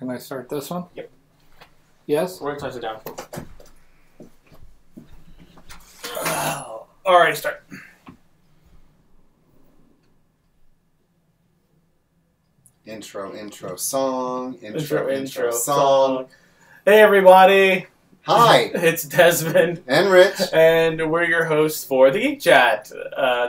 Can I start this one? Yep. Yes? We're going to touch it down. Alright, start. Intro, song. Intro, song. Hey, everybody. Hi. It's Desmond. And Rich. And we're your hosts for the Geek Chat.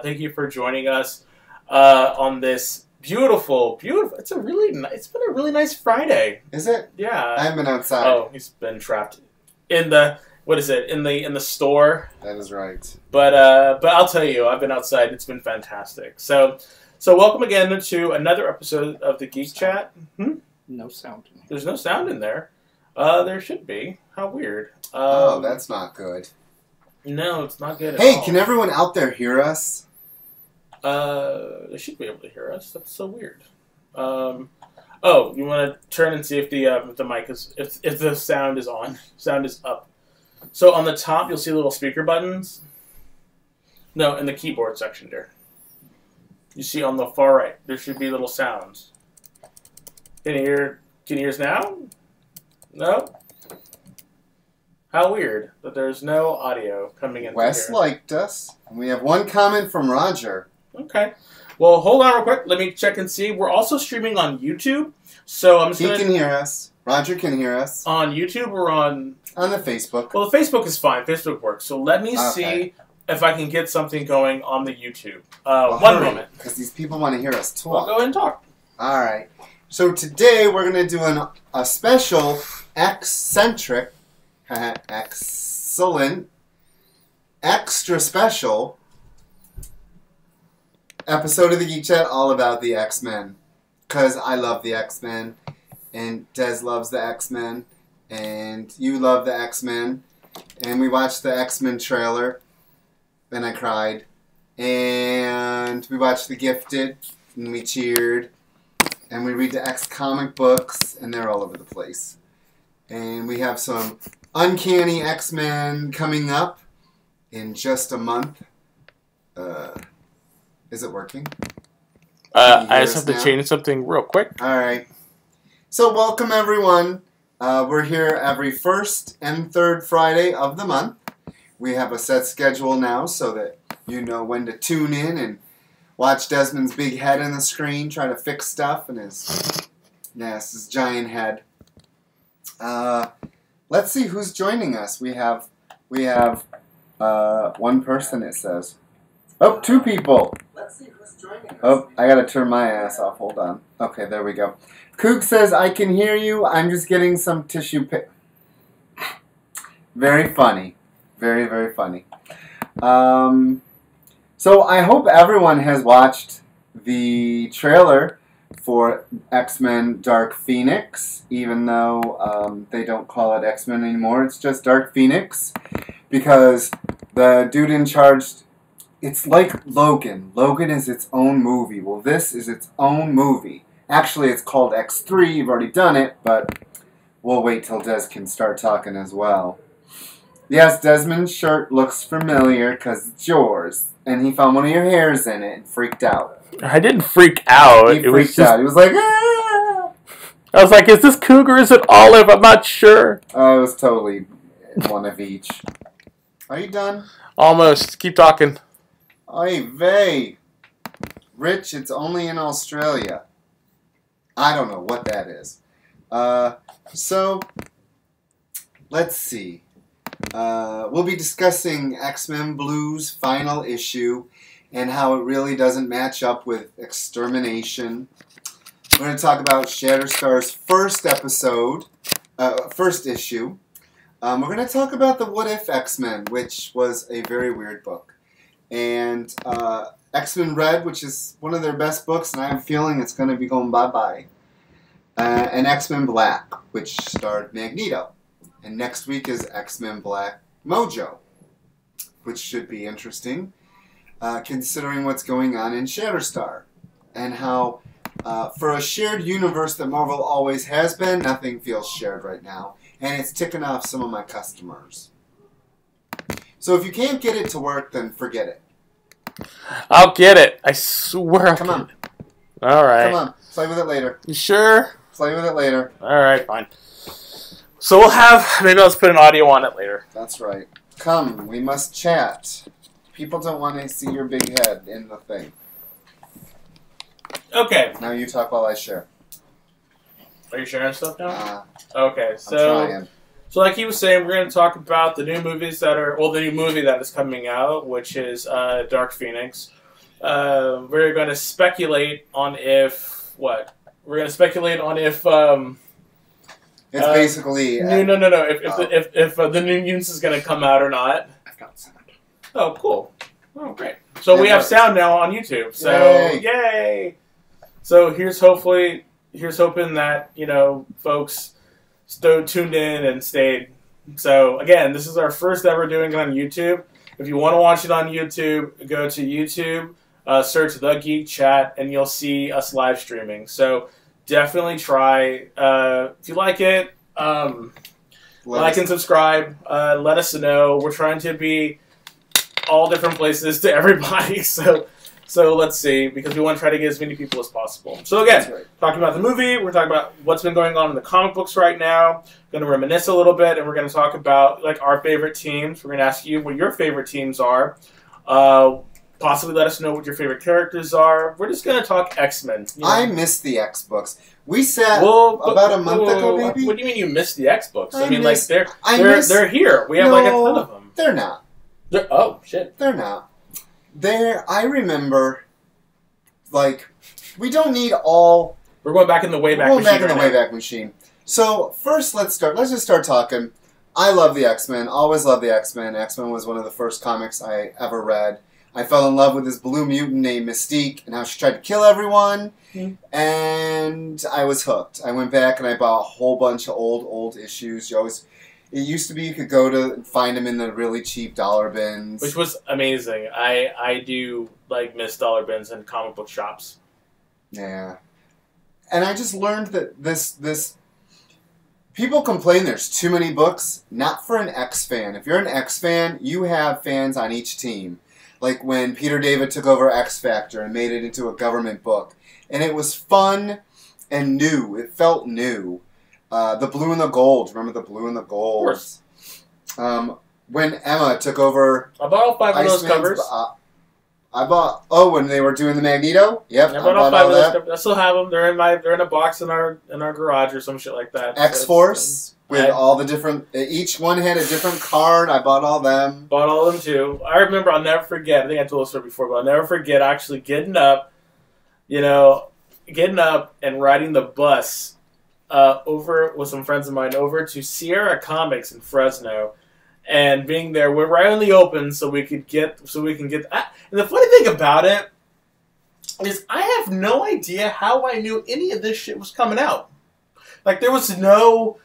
Thank you for joining us on this beautiful. It's been a really nice Friday. Is it? Yeah. I haven't been outside. Oh, he's been trapped in the, what is it, in the store. That is right. But I'll tell you, I've been outside. It's been fantastic. So welcome again to another episode of the Geek Chat. No sound in here. There's no sound in there. There should be. How weird. That's not good. No, it's not good at Hey, all. can everyone out there hear us? They should be able to hear us. That's so weird. Oh, you want to turn and see if the mic is if the sound is on. Sound is up. So on the top, you'll see little speaker buttons. No, in the keyboard section there. You see on the far right, there should be little sounds. Can you hear us now? No? How weird that there's no audio coming in. Wes here. liked us. And we have one comment from Roger. Okay. Well, hold on real quick. Let me check and see. We're also streaming on YouTube. So I'm just He can hear us. Roger can hear us. On YouTube or on... On the Facebook. Well, the Facebook is fine. Facebook works. So let me see if I can get something going on the YouTube. One moment. Because these people want to hear us talk. Well, go ahead and talk. All right. So today we're going to do a special eccentric, excellent, extra special episode of the Geek Chat all about the X-Men. Because I love the X-Men, and Des loves the X-Men, and you love the X-Men, and we watched the X-Men trailer, and I cried, and we watched The Gifted, and we cheered, and we read the X comic books, and they're all over the place. And we have some Uncanny X-Men coming up in just a month. Is it working? I just have to change something real quick. All right. So welcome, everyone. We're here every first and third Friday of the month. We have a set schedule now so that you know when to tune in and watch Desmond's big head on the screen try to fix stuff and his giant head. Let's see who's joining us. We have one person, it says. Oh, two people. Let's see who's joining us. Oh, I gotta turn my ass off. Hold on. Okay, there we go. Kook says, I can hear you. I'm just getting some tissue paper. Very funny. Very, very funny. So I hope everyone has watched the trailer for X-Men Dark Phoenix, even though they don't call it X-Men anymore. It's just Dark Phoenix, because the dude in charge... It's like Logan. Logan is its own movie. Well, this is its own movie. Actually, it's called X3. You've already done it, but we'll wait till Des can start talking as well. Yes, Desmond's shirt looks familiar because it's yours. And he found one of your hairs in it and freaked out. I didn't freak out. He freaked out. He was like, ah! I was like, is this Cougar? Is it Olive? I'm not sure. Oh, it was totally one of each. Are you done? Almost. Keep talking. Oy vey. Rich, it's only in Australia. I don't know what that is. So, let's see. We'll be discussing X-Men Blue's final issue and how it really doesn't match up with Extermination. We're going to talk about Shatterstar's first issue. We're going to talk about the What If X-Men, which was a very weird book. And X-Men Red, which is one of their best books, and I have a feeling it's going to be going bye-bye. And X-Men Black, which starred Magneto. And next week is X-Men Black Mojo, which should be interesting, considering what's going on in Shatterstar. And how, for a shared universe that Marvel always has been, nothing feels shared right now. And it's ticking off some of my customers. So if you can't get it to work, then forget it. I'll get it. I swear. Come on. All right. Come on. Play with it later. You sure? Play with it later. All right, fine. So we'll have, maybe let's put an audio on it later. That's right. Come, we must chat. People don't want to see your big head in the thing. Okay. Now you talk while I share. Are you sharing stuff now? Okay, I'm so trying. like he was saying, we're going to talk about the new movies that are, well, the new movie that is coming out, which is Dark Phoenix. We're going to speculate on if, what? We're going to speculate on if, It's basically... No. If the new Mutants is going to come out or not. I've got sound. Oh, cool. Oh, great. So we have sound now on YouTube. So, yay! So here's hoping that, folks tuned in and stayed. So, again, this is our first ever doing it on YouTube. If you want to watch it on YouTube, go to YouTube, search The Geek Chat, and you'll see us live streaming. So, definitely try. If you like it, like and subscribe. Let us know. We're trying to be all different places to everybody. So let's see, because we want to try to get as many people as possible. So again, talking about the movie, we're talking about what's been going on in the comic books right now. Going to reminisce a little bit, and we're going to talk about like our favorite teams. We're going to ask you what your favorite teams are. Possibly let us know what your favorite characters are. We're just going to talk X-Men. I missed the X books. We sat about a month ago, maybe. What do you mean you missed the X books? I mean, they're here. We have no, like a ton of them. They're not. Oh shit. They're not. I remember, like, we don't need all... We're going back in the Wayback Machine. We're going back in the Wayback Machine. So, first, let's just start talking. I love the X-Men. Always loved the X-Men. X-Men was one of the first comics I ever read. I fell in love with this blue mutant named Mystique and how she tried to kill everyone. And I was hooked. I went back and I bought a whole bunch of old issues. It used to be you could go to find them in the really cheap dollar bins. Which was amazing. I do miss dollar bins and comic book shops. Yeah. And I just learned that this people complain there's too many books. Not for an X fan. If you're an X fan, you have fans on each team. Like when Peter David took over X Factor and made it into a government book. And it was fun and new. It felt new. The blue and the gold. Remember the blue and the gold? Of course. When Emma took over... I bought all 5 of those covers. I bought... Oh, when they were doing the Magneto? Yep, I bought all 5 of those covers. I still have them. They're in a box in our garage or some shit like that. X-Force with all the different... Each one had a different card. I bought all them. Bought all of them too. I remember, I'll never forget. I think I told this story before, but I'll never forget actually getting up and riding the bus over with some friends of mine over to Sierra Comics in Fresno, and being there, we're right on the open, so we can get. And the funny thing about it is, I have no idea how I knew any of this shit was coming out. Like there was no.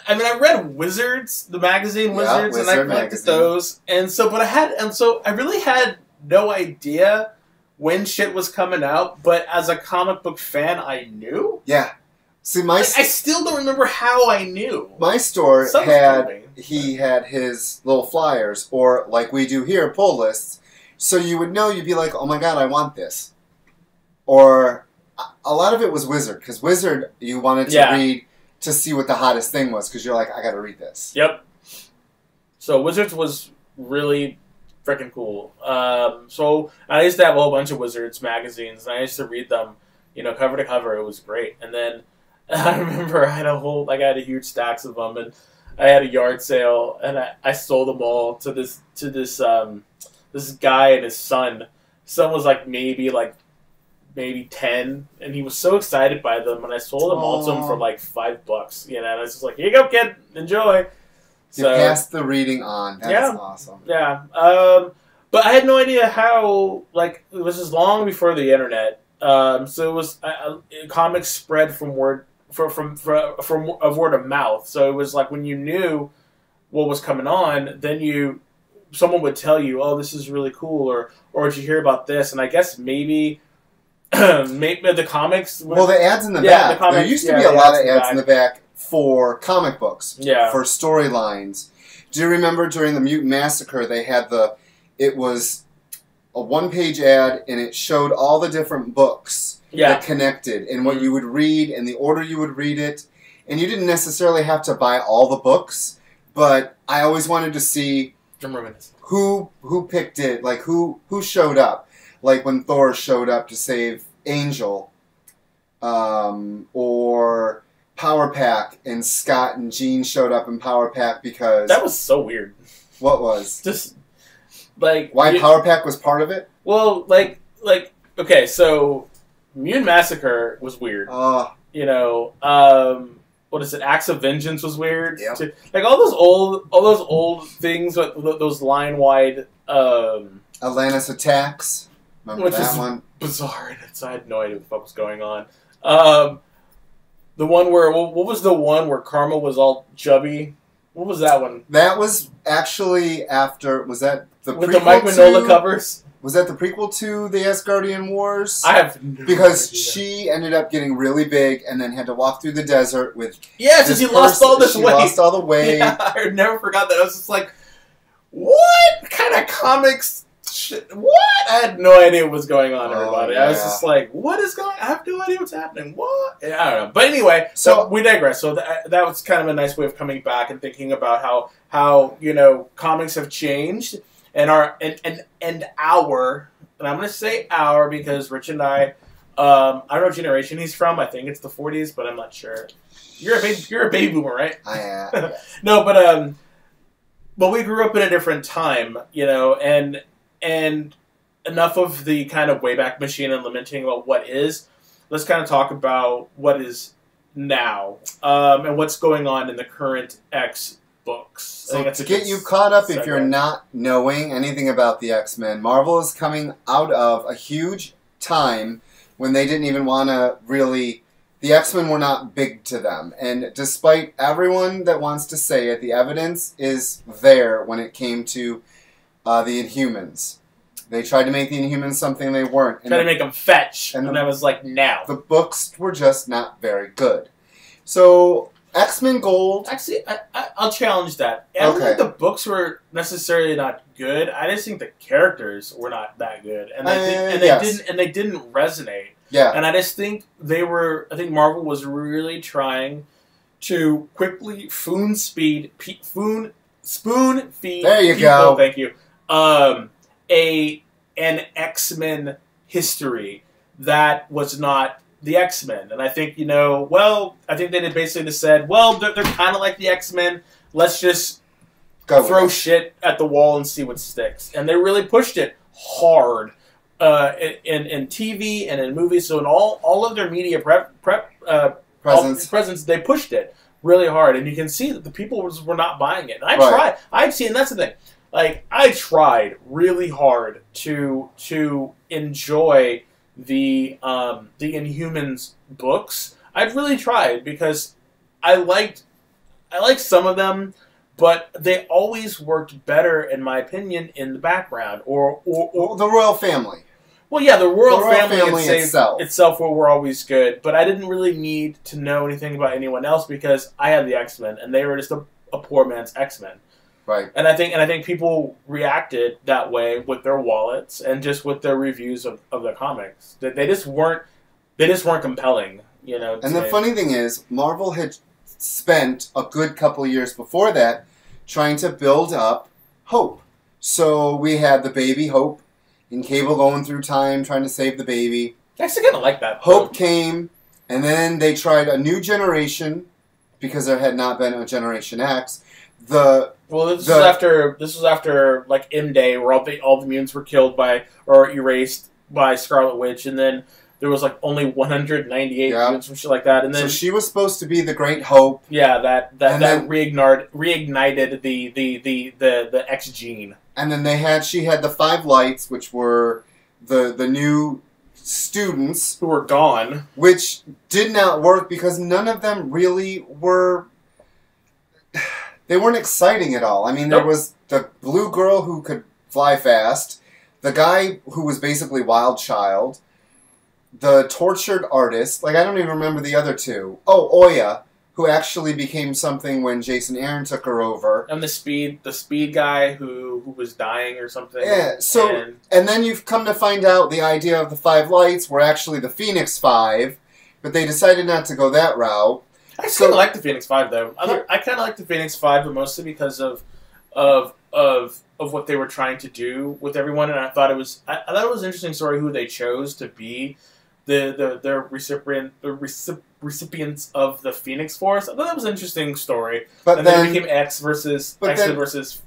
I mean, I read Wizards, the magazine Wizards, and I collected those, and so I really had no idea when shit was coming out. But as a comic book fan, I knew. Yeah. See, I still don't remember how I knew. My store he had his little flyers, or like we do here, pull lists. So you would know, you'd be like, oh my god, I want this. Or a lot of it was Wizard, because Wizard you wanted to read to see what the hottest thing was, because you're like, I gotta read this. Yep. So Wizards was really freaking cool. So I used to have a whole bunch of Wizards magazines, and I used to read them, cover to cover. It was great. And then I remember I had a huge stacks of them, and I had a yard sale, and I sold them all to this guy and his son. His son was maybe 10, and he was so excited by them, and I sold them all to him for $5. And I was just like, here you go, kid, enjoy. You passed the reading on. That's awesome. Yeah. But I had no idea how, it was just long before the internet. So it was comics spread from word of mouth. So it was like when you knew what was coming on, then someone would tell you, "Oh, this is really cool," or did you hear about this? And I guess maybe the comics. Well, the ads in the back. There used to be a lot of ads in the back for comic books. Yeah. For storylines. Do you remember during the Mutant Massacre they had it was a one-page ad, and it showed all the different books that connected, and what you would read, and the order you would read it. And you didn't necessarily have to buy all the books, but I always wanted to see who picked it, like who showed up. Like when Thor showed up to save Angel, or Power Pack, and Scott and Jean showed up in Power Pack because... That was so weird. What was? Just, like... Why Power Pack was part of it? Well, okay, so Mutant Massacre was weird. You know, what is it? Acts of Vengeance was weird. Yep. Like all those old things, those line-wide... Atlantis Attacks. Remember that one? Bizarre. I had no idea what the fuck was going on. The one where... What was the one where Karma was all chubby? What was that one? That was actually after... Was that the prequel with the Mike Mignola covers? Was that the prequel to the Asgardian Wars? I have no Because idea. she ended up getting really big and then had to walk through the desert with... Yeah, because he lost all this weight. She lost all the weight. Yeah, I never forgot that. I was just like, what kind of comics... Shit? What? I had no idea what was going on, everybody. Yeah. I was just like, what is going on? I have no idea what's happening. What? I don't know. But anyway, so we digress. So that was kind of a nice way of coming back and thinking about how you know, comics have changed and and I'm going to say our because Rich and I don't know what generation he's from. I think it's the 40s, but I'm not sure. You're a baby boomer, right? I am. No, but we grew up in a different time, you know, and enough of the kind of Wayback Machine and lamenting about what is. Let's kind of talk about what is now and what's going on in the current X books. So to get you caught up, if you're not knowing anything about the X-Men, Marvel is coming out of a huge time when they didn't even want to really... The X-Men were not big to them. And despite everyone that wants to say it, the evidence is there when it came to the Inhumans. They tried to make the Inhumans something they weren't. Tried to make them fetch, and I was like, no. The books were just not very good. So, X-Men Gold... Actually, I'll challenge that. I don't think the books were necessarily not good. I just think the characters were not that good. And they didn't resonate. Yeah. And I just think I think Marvel was really trying to quickly spoon feed there you people, go. Thank you. An X-Men history that was not the X-Men. And I think, I think they basically just said, well, they're kind of like the X-Men. Let's just throw shit at the wall and see what sticks. And they really pushed it hard. In TV and in movies, so in all of their media presence, they pushed it really hard, and you can see that the people were not buying it. And I tried. And that's the thing. Like I tried really hard to enjoy the Inhumans books. I really tried because I liked some of them. But they always worked better, in my opinion, in the background or the royal family. Well, yeah, the royal family itself were always good. But I didn't really need to know anything about anyone else because I had the X-Men, and they were just a poor man's X-Men. Right. And I think people reacted that way with their wallets and just with their reviews of the comics. They just weren't compelling, And the funny thing is, Marvel had spent a good couple of years before that trying to build up Hope. So we had the baby Hope in Cable going through time trying to save the baby. I actually kind of like that. Hope came, and then they tried a new generation because there had not been a Generation X. This was after like M Day, where all the mutants were killed or erased by Scarlet Witch, and then there was like only 198 mutants and shit like that. And then so she was supposed to be the Great Hope. Yeah, that reignited the X gene. And then she had the 5 lights, which were the new students who were gone, which did not work because none of them really were. They weren't exciting at all. I mean, there was the blue girl who could fly fast, the guy who was basically Wild Child, the tortured artist. Like I don't even remember the other two. Oh, Oya, who actually became something when Jason Aaron took her over. And the speed guy who was dying or something. Yeah, so, and then you've come to find out the idea of the 5 lights were actually the Phoenix 5, but they decided not to go that route. I kind of like the Phoenix 5, though. I kind of like the Phoenix 5, but mostly because of what they were trying to do with everyone, and I thought it was an interesting story who they chose to be the recipients of the Phoenix Force. I thought that was an interesting story. But and then it became X-Men versus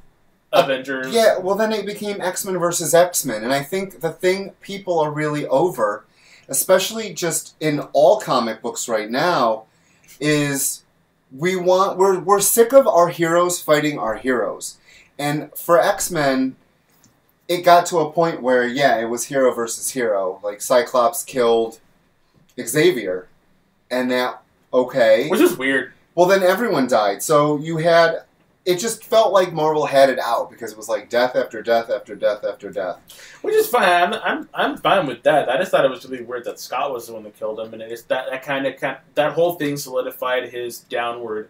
Avengers. Yeah, well then it became X-Men versus X-Men, and I think the thing people are really over, especially just in all comic books right now, is we're sick of our heroes fighting our heroes. And for X-Men, it got to a point where, yeah, it was hero versus hero. Like, Cyclops killed Xavier. And that, okay. Which is weird. Well, then everyone died. So you had... It just felt like Marvel had it out, because it was like death after death after death after death. Which is fine. I'm fine with that. I just thought it was really weird that Scott was the one that killed him, and it's that whole thing solidified his downward...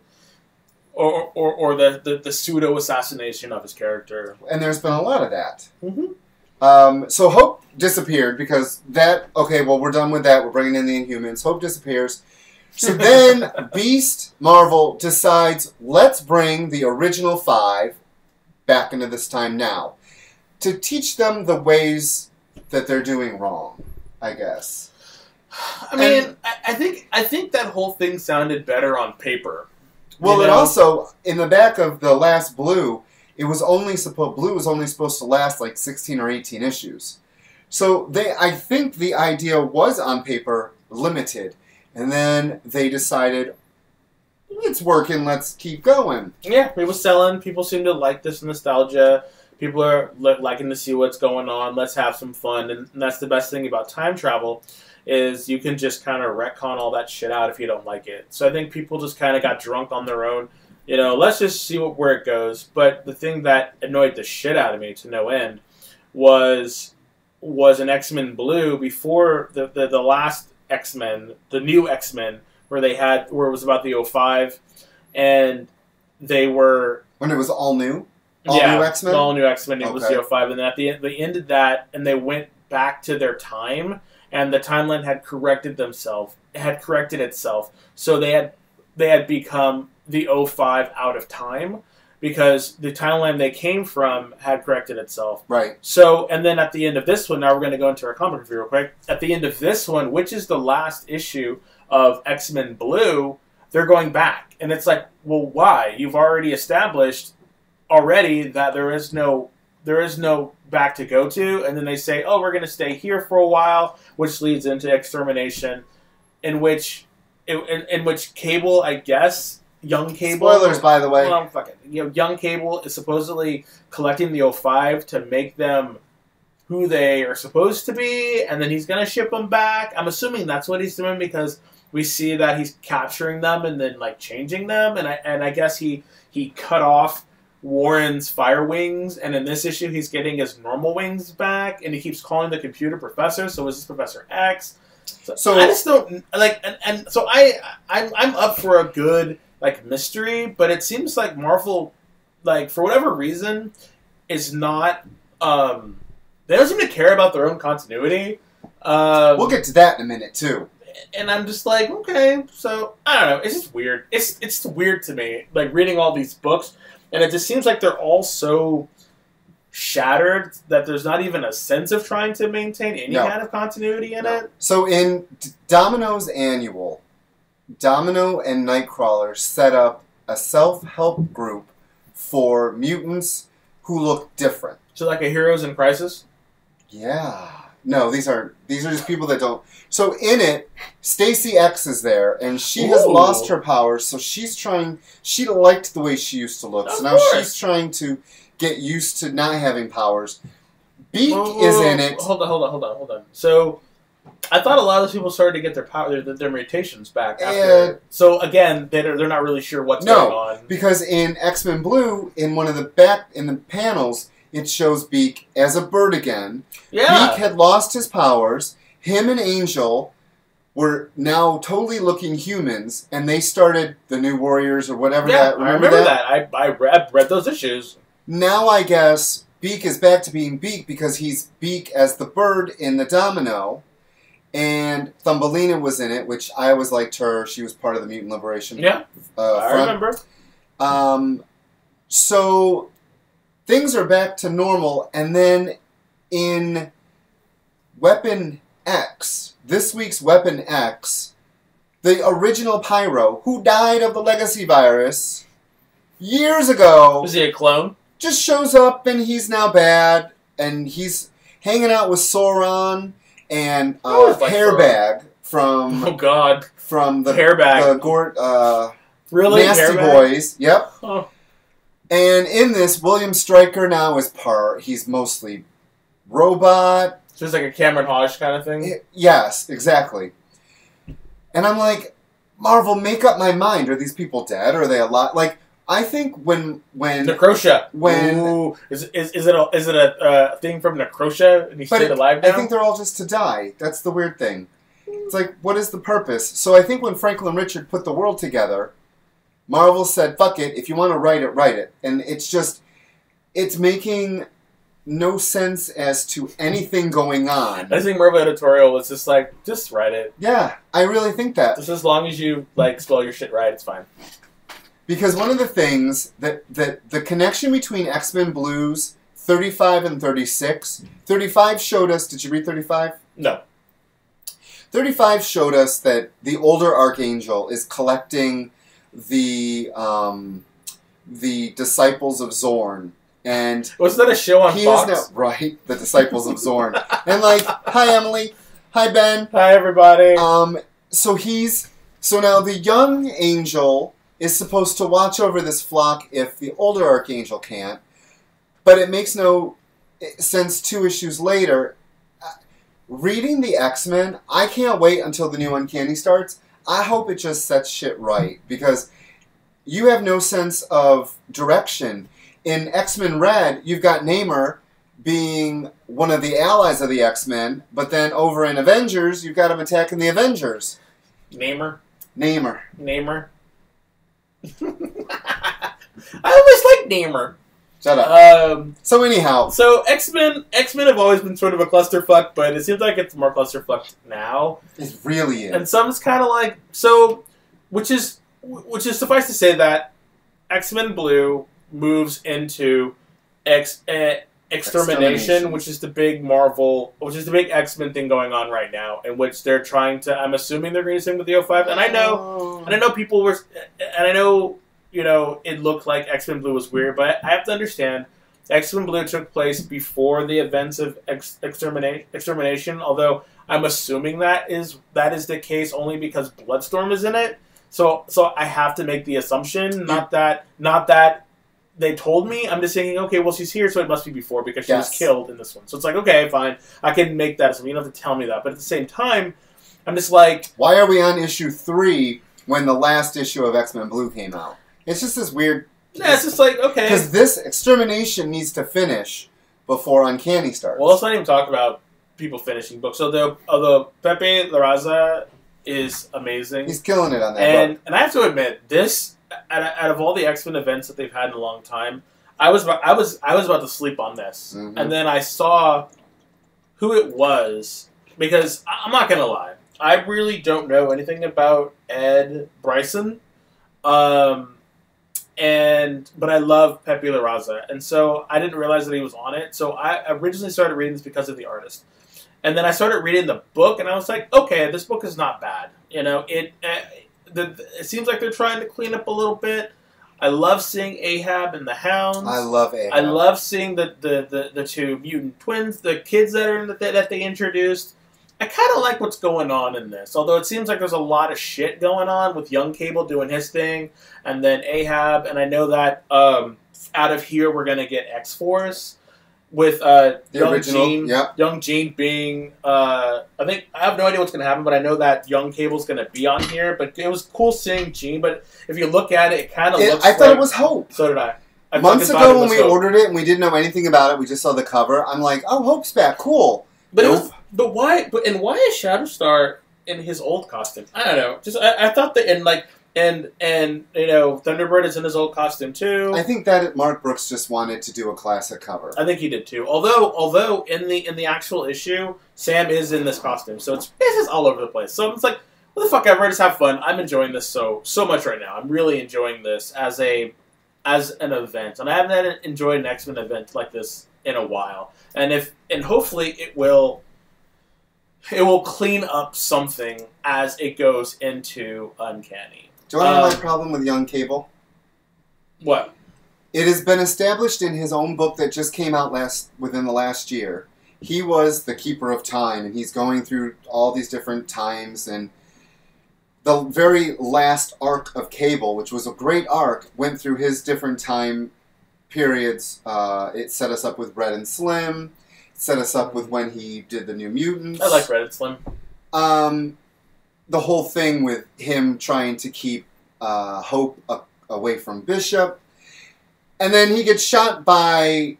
Or the pseudo assassination of his character, and there's been a lot of that. Mm-hmm. So Hope disappeared because that. Okay, well we're done with that. We're bringing in the Inhumans. Hope disappears. So then Beast Marvel decides, let's bring the original 5 back into this time now to teach them the ways that they're doing wrong, I guess. I mean, I think that whole thing sounded better on paper. Well, it also, in the back of the last Blue, Blue was only supposed to last like 16 or 18 issues. So I think the idea was on paper limited, and then they decided, it's working, let's keep going. Yeah, it was selling. People seem to like this nostalgia. People are liking to see what's going on. Let's have some fun, and that's the best thing about time travel. Is you can just kind of retcon all that shit out if you don't like it. So I think people just kind of got drunk on their own. You know, let's just see where it goes. But the thing that annoyed the shit out of me to no end was an X-Men Blue before the last X-Men, the new X-Men, where it was about the 05, and they were... When it was all new? New X-Men? All new X-Men, it was the 05. And then at the end, they ended that, and they went back to their time, and the timeline had corrected itself. So they had become the 05 out of time, because the timeline they came from had corrected itself. Right. So, and then at the end of this one, now we're going to go into our comic review real quick. At the end of this one, which is the last issue of X-Men Blue, they're going back. And it's like, well, why? You've already established that there is no back to go to, and then they say, oh, we're going to stay here for a while, which leads into Extermination, in which Cable, I guess, young Cable... Spoilers, by the way. Well, fuck it. Young Cable is supposedly collecting the 05 to make them who they are supposed to be, and then he's going to ship them back. I'm assuming that's what he's doing, because we see that he's capturing them and then, like, changing them, and I guess he cut off Warren's fire wings, and in this issue he's getting his normal wings back, and he keeps calling the computer Professor. So is this Professor X? So I just don't like, and so I'm up for a good like mystery, but it seems like Marvel, like for whatever reason, is not. They don't seem to care about their own continuity. We'll get to that in a minute too. And I'm just like, okay, so I don't know. It's just weird. It's weird to me, like reading all these books. And it just seems like they're all so shattered that there's not even a sense of trying to maintain any kind of continuity in it. So in Domino's annual, Domino and Nightcrawler set up a self-help group for mutants who look different. So like a Heroes in Crisis? Yeah. No, these are just people that don't. So in it, Stacy X is there, and she has lost her powers, so she's trying... She liked the way she used to look, so now she's trying to get used to not having powers. Beak is in it. Hold on. So, I thought a lot of those people started to get their mutations back after. So again, they're not really sure what's going on. Because in X-Men Blue, in one of the panels, it shows Beak as a bird again. Yeah. Beak had lost his powers. Him and Angel were now totally looking humans, and they started the New Warriors or whatever. Yeah, that. I remember that. I read those issues. Now I guess Beak is back to being Beak because he's Beak as the bird in the Domino, and Thumbelina was in it, which I always liked her. She was part of the Mutant Liberation. Yeah, I remember. So things are back to normal, and then in Weapon X, this week's Weapon X, the original Pyro, who died of the legacy virus years ago... Was he a clone? Just shows up, and he's now bad, and he's hanging out with Sauron and Hairbag from... Oh, God. From the... Hairbag. Really? Nasty Hairbag? Boys. Yep. Oh. And in this, William Stryker now is he's mostly robot. So it's like a Cameron Hodge kind of thing? Yes, exactly. And I'm like, Marvel, make up my mind. Are these people dead? Are they alive? Like, I think when Necrotia. When ooh, is it a thing from Necrotia and he's still alive now? I think they're all just to die. That's the weird thing. It's like, what is the purpose? So I think when Franklin Richard put the world together, Marvel said, fuck it, if you want to write it, write it. And it's making no sense as to anything going on. I think Marvel editorial was just like, just write it. Yeah, I really think that. Just as long as you, spell your shit right, it's fine. Because one of the things that the connection between X-Men Blues 35 and 36, 35 showed us, did you read 35? No. 35 showed us that the older Archangel is collecting the Disciples of Zorn. And wasn't that a show on Fox? Is now, right, the Disciples of Zorn. And like, hi Emily, hi Ben. Hi everybody. So now the young angel is supposed to watch over this flock if the older Archangel can't. But it makes no sense 2 issues later. Reading the X-Men, I can't wait until the new Uncanny starts. I hope it just sets shit right. Because you have no sense of direction. In X-Men Red, you've got Namor being one of the allies of the X-Men. But then over in Avengers, you've got him attacking the Avengers. Namor. I always liked Namor. Shut up. So anyhow. So X-Men have always been sort of a clusterfuck, but it seems like it's more clusterfuck now. It really is. And some's kind of like, which is suffice to say that X-Men Blue moves into Extermination, which is the big X-Men thing going on right now, in which they're trying to, I'm assuming they're going to sing with the O5, and I know people were, and I know, it looked like X-Men Blue was weird, but I have to understand, X-Men Blue took place before the events of Extermination, although I'm assuming that is the case only because Bloodstorm is in it, so I have to make the assumption, not that they told me. I'm just thinking, okay, well, she's here, so it must be before because she was killed in this one. So it's like, okay, fine. I can make that assumption. You don't have to tell me that. But at the same time, I'm just like... Why are we on issue 3 when the last issue of X-Men Blue came out? It's just this weird... Yeah, it's just like, okay. Because this Extermination needs to finish before Uncanny starts. Well, let's not even talk about people finishing books. So the Pepe Larraza is amazing. He's killing it on that book. And I have to admit, this... Out of all the X-Men events that they've had in a long time, I was about to sleep on this, and then I saw who it was because I'm not gonna lie, I really don't know anything about Ed Bryson, but I love Pepe Larraza, and so I didn't realize that he was on it. So I originally started reading this because of the artist, and then I started reading the book, and I was like, okay, this book is not bad. It seems like they're trying to clean up a little bit. I love seeing Ahab and the Hounds. I love Ahab. I love seeing the 2 mutant twins, the kids that they introduced. I kind of like what's going on in this, although it seems like there's a lot of shit going on with young Cable doing his thing, and then Ahab, and I know that out of here we're gonna get X-Force. With young Jean being, I have no idea what's going to happen, but I know that young Cable's going to be on here. But it was cool seeing Jean. But if you look at it, it kind of looks. I thought it was Hope. So did I. Months ago when we ordered it and we didn't know anything about it, we just saw the cover. I'm like, oh, Hope's back, cool. But why? But why is Shatterstar in his old costume. I don't know. Just I thought that and Thunderbird is in his old costume too. I think that Mark Brooks just wanted to do a classic cover. I think he did too. Although in the actual issue, Sam is in this costume, so it's just all over the place. So it's like, what the fuck ever, just have fun. I'm enjoying this so much right now. I'm really enjoying this as an event, and I haven't enjoyed an X-Men event like this in a while. And hopefully it will clean up something as it goes into Uncanny. Do you want to know my problem with Young Cable? What? It has been established in his own book that just came out within the last year. He was the keeper of time, and he's going through all these different times. And the very last arc of Cable, which was a great arc, went through his different time periods. It set us up with Red and Slim. It set us up with when he did the New Mutants. I like Red and Slim. The whole thing with him trying to keep Hope away from Bishop. And then he gets shot by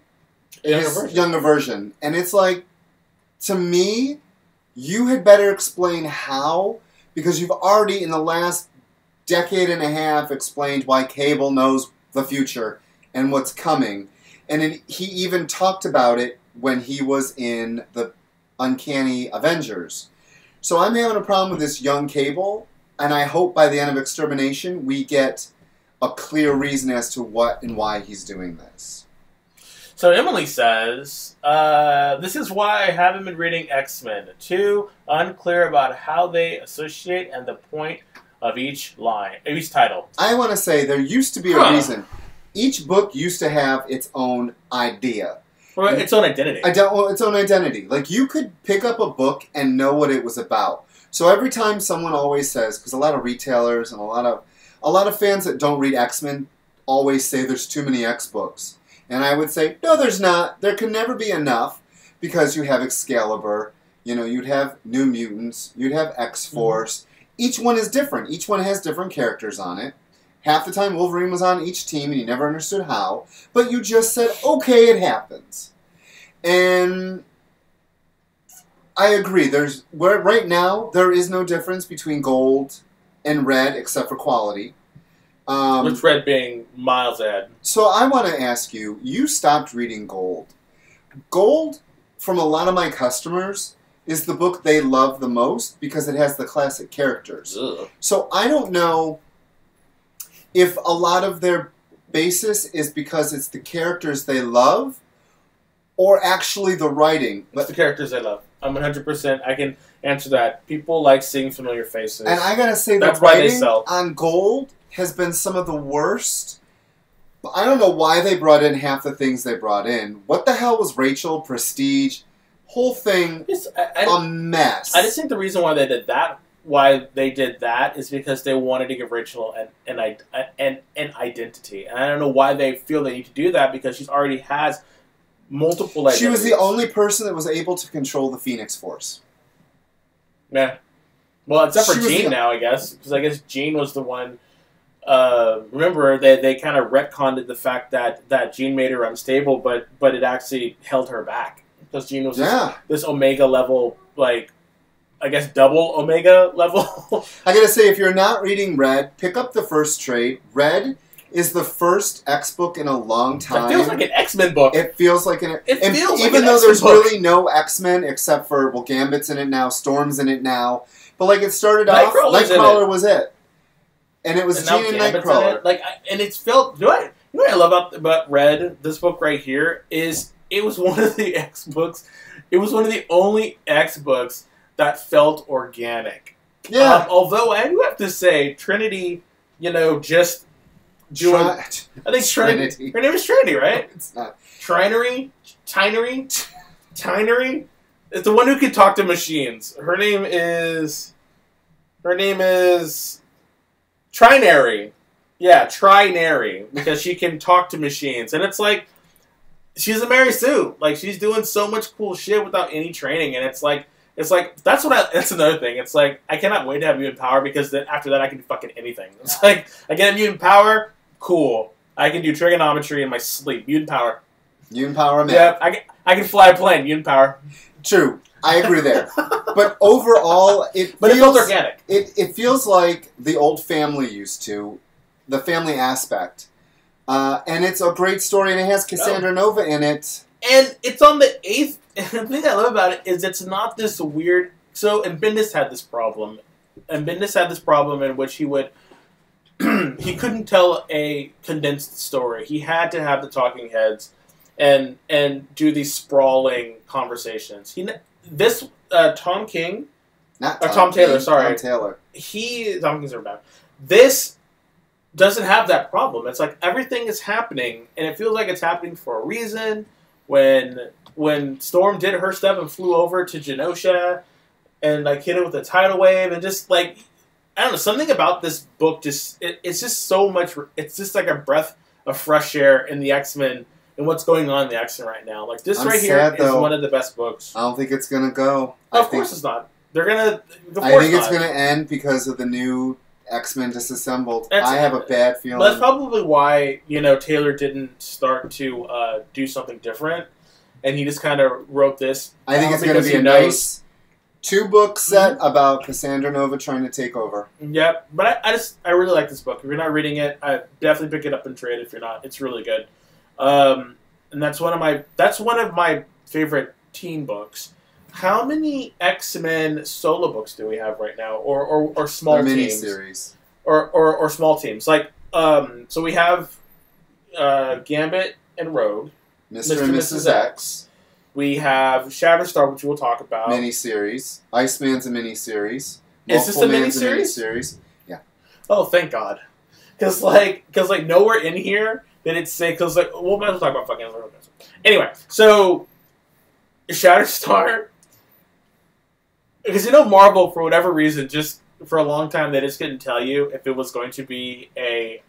his younger version. And it's like, to me, you had better explain how, because you've already, in the last decade and a half, explained why Cable knows the future and what's coming. And he even talked about it when he was in the Uncanny Avengers. So I'm having a problem with this Young Cable, and I hope by the end of Extermination we get a clear reason as to what and why he's doing this. So Emily says, this is why I haven't been reading X-Men. Too unclear about how they associate and the point of each title. I want to say there used to be a reason. Each book used to have its own idea. Or its own identity. Its own identity. Like, you could pick up a book and know what it was about. So every time someone always says, because a lot of retailers and a lot of fans that don't read X-Men always say there's too many X books. And I would say, no, there's not. There can never be enough, because you have Excalibur, you'd have New Mutants, you'd have X-Force. Mm-hmm. Each one is different. Each one has different characters on it. Half the time Wolverine was on each team and you never understood how. But you just said, okay, it happens. And I agree. Right now, there is no difference between Gold and Red except for quality. With Red being miles ahead. So I want to ask you, you stopped reading Gold. Gold, from a lot of my customers, is the book they love the most because it has the classic characters. Ugh. So I don't know if a lot of their basis is because it's the characters they love, or actually the writing. It's the characters they love. I'm 100%. I can answer that. People like seeing familiar faces. And I gotta say, the writing on Gold has been some of the worst. I don't know why they brought in half the things they brought in. What the hell was Rachel, Prestige? Whole thing, a mess. I just think the reason why they did that is because they wanted to give Rachel an identity. And I don't know why they feel they need to do that, because she already has multiple identities. She was the only person that was able to control the Phoenix Force. Yeah. Well, except for Jean now, I guess. Because I guess Jean was the one... remember, they kind of retconned the fact that Jean made her unstable, but it actually held her back. Because Jean was this Omega level, like... I guess double Omega level. I gotta say, if you're not reading Red, pick up the first trade. Red is the first X book in a long time. It feels like an X-Men book. It feels like an... Even though there's really no X-Men except for, Gambit's in it now, Storm's in it now. But, it started off, Nightcrawler was it. And it was Jean and Nightcrawler. And it's felt... You know what I love about Red, this book right here, is it was one of the X books... It was one of the only X books that felt organic. Yeah. Although I do have to say, Trinity, just doing... I think Trinity. Her name is Trinity, right? No, it's not. Tinery? It's the one who can talk to machines. Her name is Trinary. Yeah, Trinary. Because she can talk to machines. And it's like, she's a Mary Sue. She's doing so much cool shit without any training. And it's like, that's another thing. It's like, I cannot wait to have mutant power, because then after that I can do fucking anything. It's like, I get mutant power, cool. I can do trigonometry in my sleep. Mutant power. Mutant power, man. Yeah, I can fly a plane. Mutant power. True. I agree there. But overall, it felt organic. It feels like the old family used to, the family aspect. And it's a great story, and it has Cassandra Nova in it. And it's on the 8th. And the thing I love about it is it's not this weird... So, and Bendis had this problem. And Bendis had this problem in which he would... he couldn't tell a condensed story. He had to have the talking heads and do these sprawling conversations. Tom King... Not Tom Taylor, sorry. Tom Taylor. Tom King's are bad. This doesn't have that problem. It's like everything is happening, and it feels like it's happening for a reason. When Storm did her stuff and flew over to Genosha and like hit it with a tidal wave, and just like I don't know, something about this book it's just so much. It's just like a breath of fresh air in the X-Men and what's going on in the X-Men right now. Like this here is one of the best books. I don't think it's gonna go. Of course it's not. They're gonna. I think it's gonna end because of the new X-Men disassembled. I have a bad feeling. That's probably why Taylor didn't start to do something different, and he just kind of wrote this. I think it's going to be a nice 2-book set about Cassandra Nova trying to take over. Yep, but I really like this book. If you're not reading it, I definitely pick it up and trade it. If you're not, it's really good. And that's one of my favorite teen books. How many X-Men solo books do we have right now, or small teams? Miniseries. Or small teams. Like, so we have Gambit and Rogue. Mr. and Mrs. X. We have Shatterstar, which we'll talk about. Miniseries. Iceman's a miniseries. Is this a miniseries? Yeah. Oh, thank God. Because nowhere in here did it say, because we'll talk about fucking Rogue. Anyway, so Shatterstar... Because Marvel, for whatever reason, just for a long time, they just couldn't tell you if it was going to be a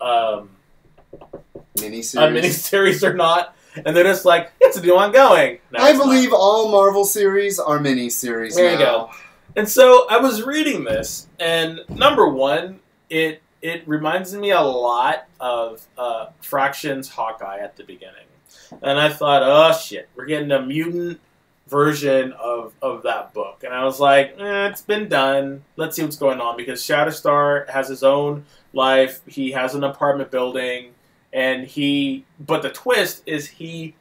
miniseries or not. And they're just like, it's a new ongoing. No, I believe all Marvel series are miniseries There you go. And so I was reading this, and number one, it reminds me a lot of Fraction's Hawkeye at the beginning. And I thought, oh shit, we're getting a mutant version of that book. And I was like, it's been done. Let's see what's going on. Because Shatterstar has his own life. He has an apartment building. But the twist is he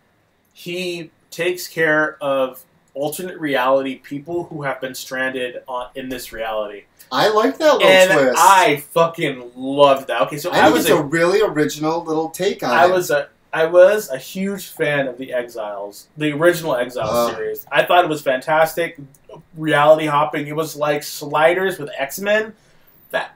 takes care of alternate reality people who have been stranded in this reality. I like that little twist. And I fucking loved that. Okay, so I think it's a really original little take on it. I was a huge fan of the Exiles, the original Exiles series. I thought it was fantastic. Reality hopping. It was like Sliders with X-Men. That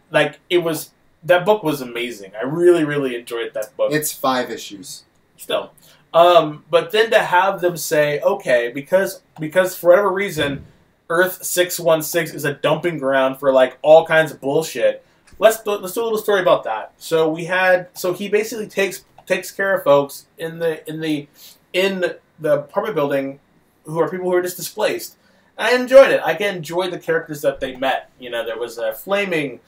book was amazing. I really, really enjoyed that book. It's 5 issues. Still. But then to have them say, okay, because for whatever reason, Earth 616 is a dumping ground for like all kinds of bullshit. Let's do a little story about that. So he basically takes care of folks in the apartment building who are people who are just displaced. And I enjoyed it. I enjoyed the characters that they met. There was a flaming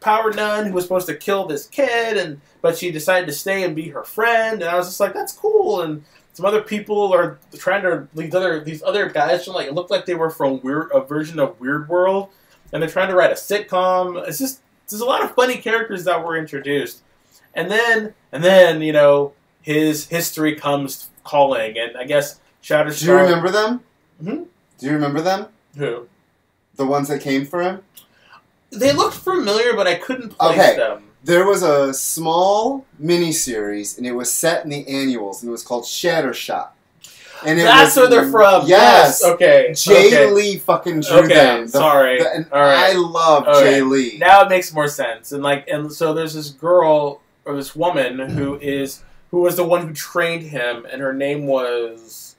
power nun, who was supposed to kill this kid, but she decided to stay and be her friend. And I was just like, that's cool. And some other people are trying to these other guys from it looked like they were from a version of Weird World, and they're trying to write a sitcom. There's a lot of funny characters that were introduced. And then, his history comes calling, and I guess Shatterstar... Do you remember them? Mm-hmm. Do you remember them? Who? The ones that came for him? They looked familiar, but I couldn't place them. There was a small miniseries, and it was set in the annuals, and it was called Shattershot. And that's where they're from. Yes. Okay. Jay Lee fucking drew them. Sorry. And I love Jay Lee. Now it makes more sense. And so there's this girl or this woman who was the one who trained him, and her name was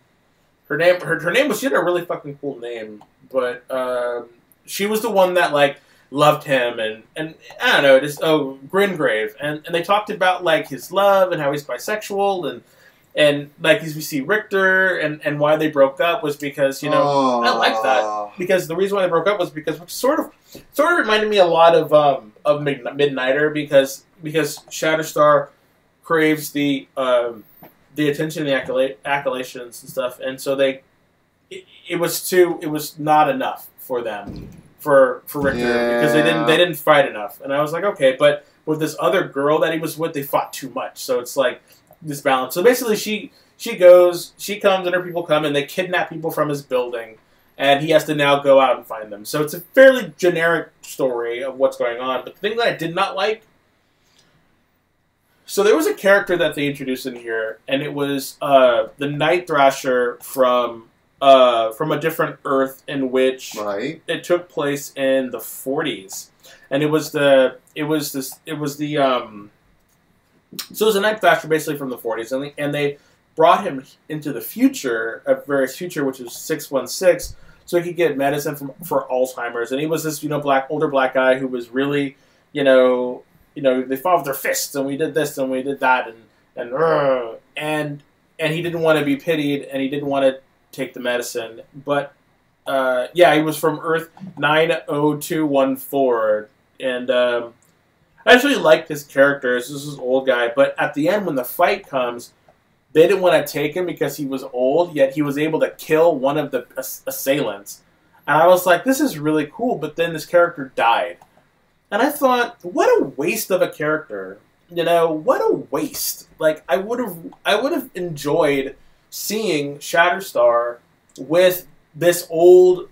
she had a really fucking cool name, but she was the one that loved him, and I don't know, Gringrave, and they talked about his love and how he's bisexual, and we see Richter, and why they broke up was because I like that, because the reason why they broke up was because which sort of reminded me a lot of Midnighter, because Shatterstar craves the attention and the accolations and stuff, and so they it was not enough for them for Richter because they didn't fight enough. And I was like, okay, but with this other girl that he was with, they fought too much. So it's like this balance. So basically, she comes, and her people come, and they kidnap people from his building, and he has to now go out and find them. So it's a fairly generic story of what's going on. But the thing that I did not like. So there was a character that they introduced in here, and it was the Night Thrasher from a different Earth in which it took place in the 40s, and it was a Night Thrasher basically from the 40s, and they brought him into the future, a various future, which was 616, so he could get medicine for Alzheimer's, and he was this older black guy who was really they fought with their fists, and we did this and we did that, and he didn't want to be pitied, and he didn't want to take the medicine, but he was from Earth 90214, and I actually liked his character. This is an old guy, but at the end when the fight comes, they didn't want to take him because he was old, yet he was able to kill one of the assailants, and I was like, this is really cool, but then this character died. And I thought, what a waste of a character. What a waste. Like, I would have enjoyed seeing Shatterstar with this old,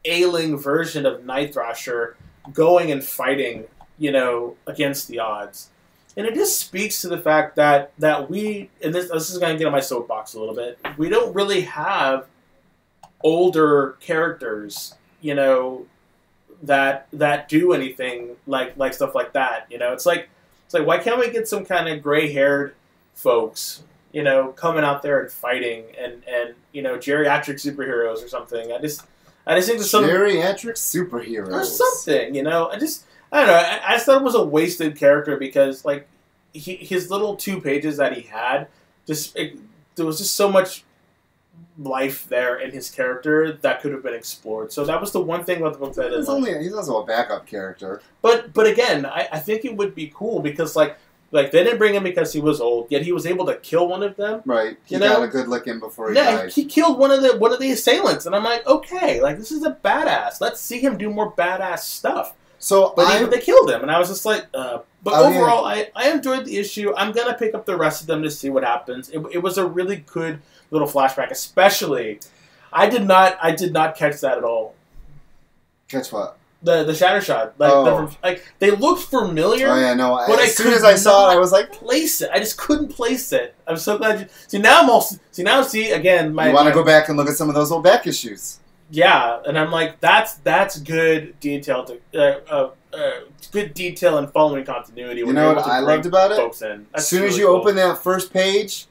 ailing version of Night Thrasher going and fighting, against the odds. And it just speaks to the fact that we, and this is going to get on my soapbox a little bit, we don't really have older characters, that do anything like stuff like that. It's like why can't we get some kind of gray-haired folks, coming out there and fighting and geriatric superheroes or something. I just think there's some geriatric superheroes or something. I don't know. I just thought it was a wasted character because his little 2 pages that he had there was just so much life there in his character that could have been explored. So that was the one thing about the book that he's also a backup character. But again, I think it would be cool because they didn't bring him because he was old, yet he was able to kill one of them. Right. He got a good lick in before he died. He killed one of the assailants, and I'm like, okay, this is a badass. Let's see him do more badass stuff. But they killed him, and I was just like, but overall, I enjoyed the issue. I'm gonna pick up the rest of them to see what happens. It was a really good little flashback, especially. I did not catch that at all. Catch what? The shatter shot. They looked familiar. Oh yeah, no. As soon as I saw it, I was like, place it. I just couldn't place it. I'm so glad. See again. You want to go back and look at some of those old back issues. Yeah, and I'm like, that's good detail good detail and following continuity. You know what I loved about it? As soon as you open that first page,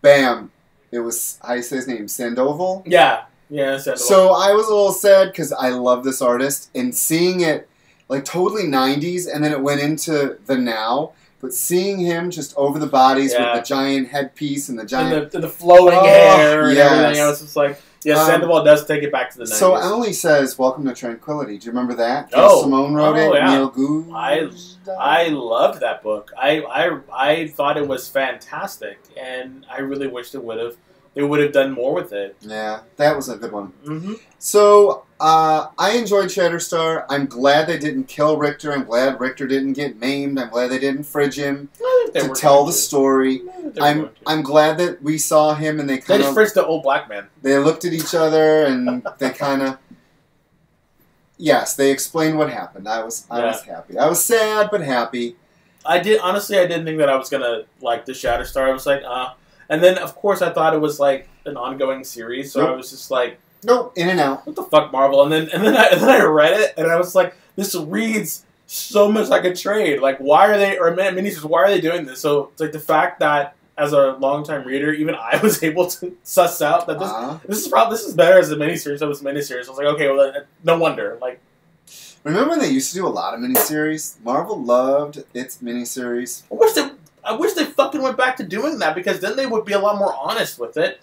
bam. It was, how do you say his name? Sandoval? Yeah, Sandoval. So I was a little sad because I love this artist, and seeing it totally 90s, and then it went into the now, but seeing him just over the bodies with the giant headpiece and the giant... And the flowing hair and everything, I was just like... Yeah, Sandoval does take it back to the 90s. So Emily says, "Welcome to Tranquility." Do you remember that? Simone wrote it. Yeah. Neil Gould. I loved that book. I thought it was fantastic, and I really wish they would have done more with it. Yeah, that was a good one. Mm-hmm. So I enjoyed Shatterstar. I'm glad they didn't kill Richter. I'm glad Richter didn't get maimed. I'm glad they didn't fridge him to tell the story. I'm glad that we saw him and they just fridged the old black man. They looked at each other and they kind of... Yes, they explained what happened. I was happy. I was sad, but happy. Honestly, I didn't think that I was going to like the Shatterstar. I was like, And then, of course, I thought it was an ongoing series, so I was just like... Nope, in and out. What the fuck, Marvel? And then I read it, and I was like, this reads so much like a trade. Why are they... Or miniseries, why are they doing this? So, it's the fact that, as a longtime reader, even I was able to suss out that this is better as a miniseries than it was a miniseries. I was like, okay, well, no wonder. Remember when they used to do a lot of miniseries? Marvel loved its miniseries. I wish they fucking went back to doing that, because then they would be a lot more honest with it.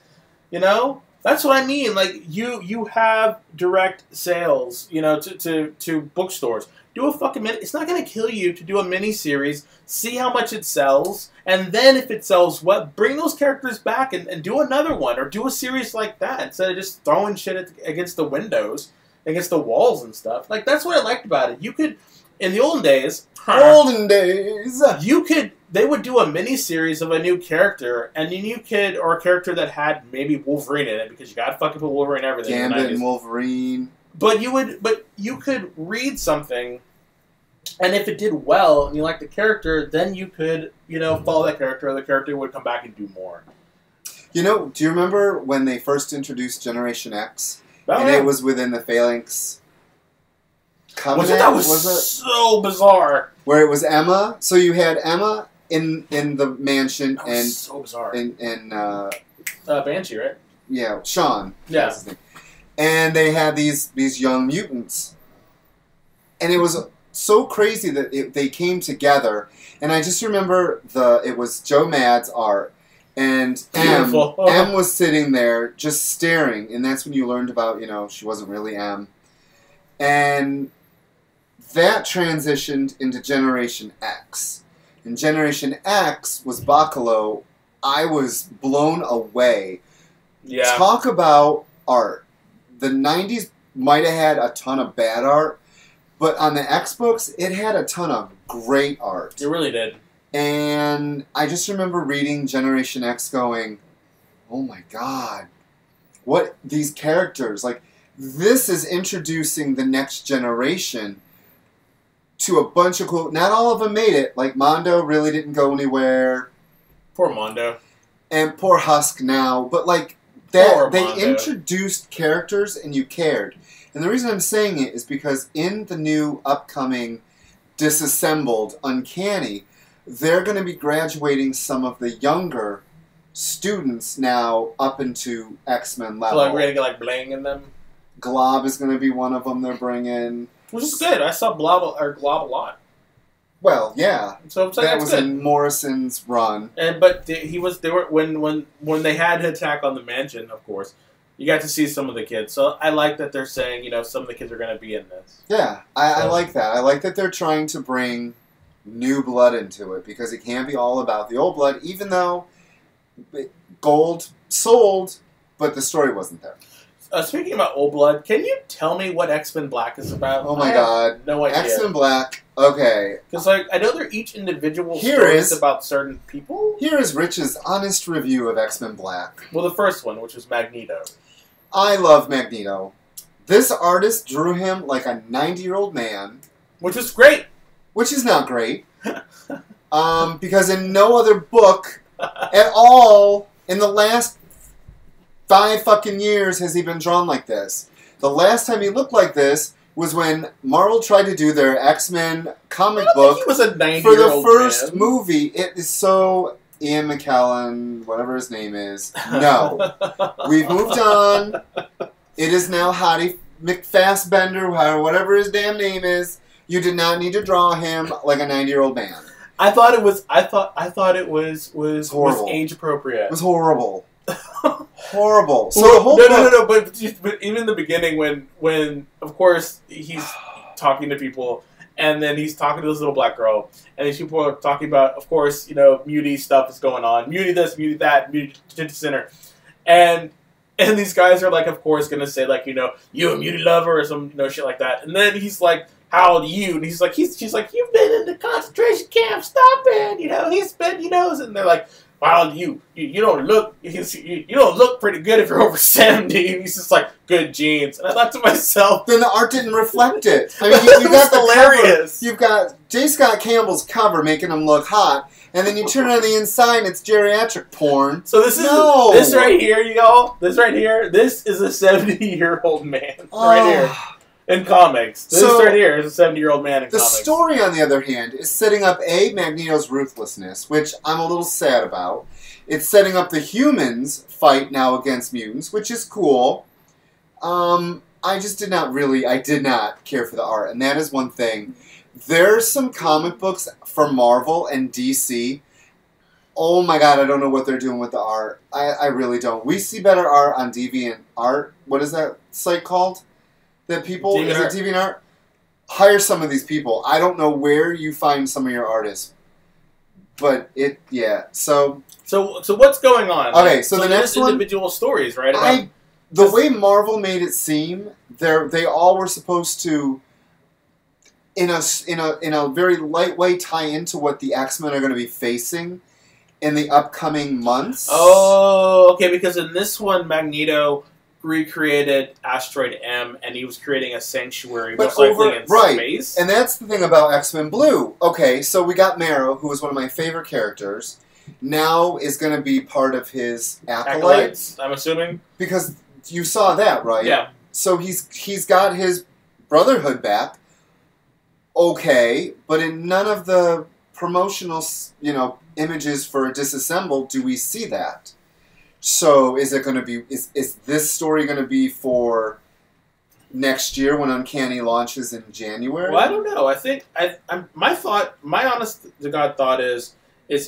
That's what I mean. Like you have direct sales, to bookstores. Do a fucking minute. It's not going to kill you to do a mini series, see how much it sells, and then if it sells well, bring those characters back and do another one or do a series like that instead of just throwing shit against the windows, against the walls and stuff. Like that's what I liked about it. You could, in the olden days, they would do a mini series of a new character, and then or a character that had maybe Wolverine in it because you got to fucking put Wolverine in everything. Gambit and Wolverine. But you could read something, and if it did well and you liked the character, then you could, follow that character, or the character would come back and do more. Do you remember when they first introduced Generation X? Oh, and yeah. it was within the Phalanx Covenant? That was so bizarre. Where it was Emma. So you had Emma in the mansion That was so bizarre. Banshee, right? Yeah, Sean. Yeah. That's his name. And they had these young mutants. And it was so crazy that they came together. And I just remember it was Joe Mad's art. And M was sitting there just staring. And that's when you learned about, she wasn't really M. And that transitioned into Generation X. And Generation X was Bacalo. I was blown away. Yeah. Talk about art. The 90s might have had a ton of bad art, but on the X books, it had a ton of great art. It really did. And I just remember reading Generation X going, oh my god, what these characters, like, this is introducing the next generation to a bunch of cool, not all of them made it, like Mondo really didn't go anywhere. Poor Mondo. And poor Husk now, but like, they introduced characters and you cared. And the reason I'm saying it is because in the new upcoming Disassembled Uncanny, they're going to be graduating some of the younger students now up into X-Men level. So like we're going to get like Bling in them? Glob is going to be one of them they're bringing. Which is good. I saw Glob a lot. Well, yeah. So that was good. in Morrison's run. But they were when they had an attack on the mansion, of course, you got to see some of the kids. So I like that they're saying, some of the kids are going to be in this. Yeah, I like that. I like that they're trying to bring new blood into it because it can't be all about the old blood, even though Gold sold, but the story wasn't there. Speaking about old blood, can you tell me what X-Men Black is about? Oh my god. No idea. X-Men Black, okay. Because I know they're each individual stories about certain people. Here is Rich's honest review of X-Men Black. Well, the first one, which was Magneto. I love Magneto. This artist drew him like a 90-year-old man. Which is great. Which is not great. Because in no other book at all in the last 5 fucking years has he been drawn like this. The last time he looked like this was when Marvel tried to do their X-Men comic book he was a 90-year-old for the first man. movie. It is so Ian McKellen, whatever his name is. No. We've moved on. It is now Hottie McFastbender, whatever his damn name is. You did not need to draw him like a 90-year-old man. I thought it was horrible. age appropriate. It was horrible. Horrible. So well, the whole no. But even in the beginning, when of course he's talking to people, and then he's talking to this little black girl, and these people are talking about, of course, Muty stuff is going on, Muty this, Muty that, Muty center, and these guys are like, of course, gonna say like, you a Muty lover or some shit like that, and then he's like, how old are you? And she's like, you've been in the concentration camp, stop it, he's been, and they're like, wow, you don't look you don't look pretty good if you're over 70. And he's just like, good genes. And I thought to myself, then the art didn't reflect it. I mean, you got the hilarious cover. You've got J. Scott Campbell's cover making him look hot, and then you turn on the inside and it's geriatric porn. So this right here, y'all. This right here. This is a 70-year-old man right here. In comics. This right here is a 70-year-old man in comics. The story, on the other hand, is setting up Magneto's ruthlessness, which I'm a little sad about. It's setting up the humans' fight now against mutants, which is cool. I did not care for the art, and that is one thing. There's some comic books from Marvel and DC Oh my god, I don't know what they're doing with the art. I really don't. We see better art on DeviantArt. What is that site called? That people... Is it DeviantArt? Hire some of these people. I don't know where you find some of your artists. But it... Yeah. So what's going on? Okay, so the next one... individual stories, right? The way Marvel made it seem, they all were supposed to... In a very light way tie into what the X-Men are going to be facing in the upcoming months. Oh, okay, because in this one, Magneto recreated Asteroid M, and he was creating a sanctuary, most likely in space. And that's the thing about X-Men Blue. Okay, so we got Marrow, who was one of my favorite characters, now is going to be part of his acolytes. I'm assuming. Because you saw that, right? Yeah. So he's got his Brotherhood back. Okay, but in none of the promotional, images for Disassembled do we see that. So is it going to be? Is this story going to be for next year when Uncanny launches in January? Well, I don't know. I think my honest to God thought is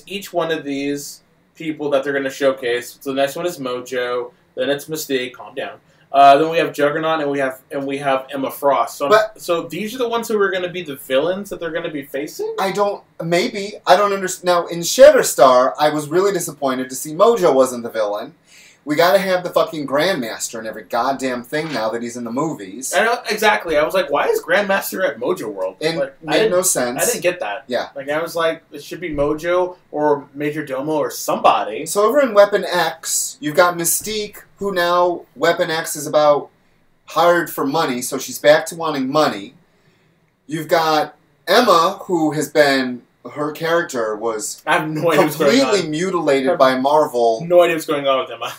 each one of these people that they're going to showcase. So the next one is Mojo. Then it's Mystique. Calm down. Then we have Juggernaut, and we have Emma Frost. So these are the ones who are going to be the villains that they're going to be facing? I don't understand. Now, in Shatterstar, I was really disappointed to see Mojo wasn't the villain. We got to have the fucking Grandmaster in every goddamn thing now that he's in the movies. I know, exactly. I was like, why is Grandmaster at Mojo World? It made no sense. I didn't get that. Yeah. Like, I was like, it should be Mojo or Major Domo or somebody. So over in Weapon X, you've got Mystique, who now Weapon X is about hired for money, so she's back to wanting money. You've got Emma, who has been... Her character was I have no idea completely mutilated by Marvel. No idea what's going on with Emma.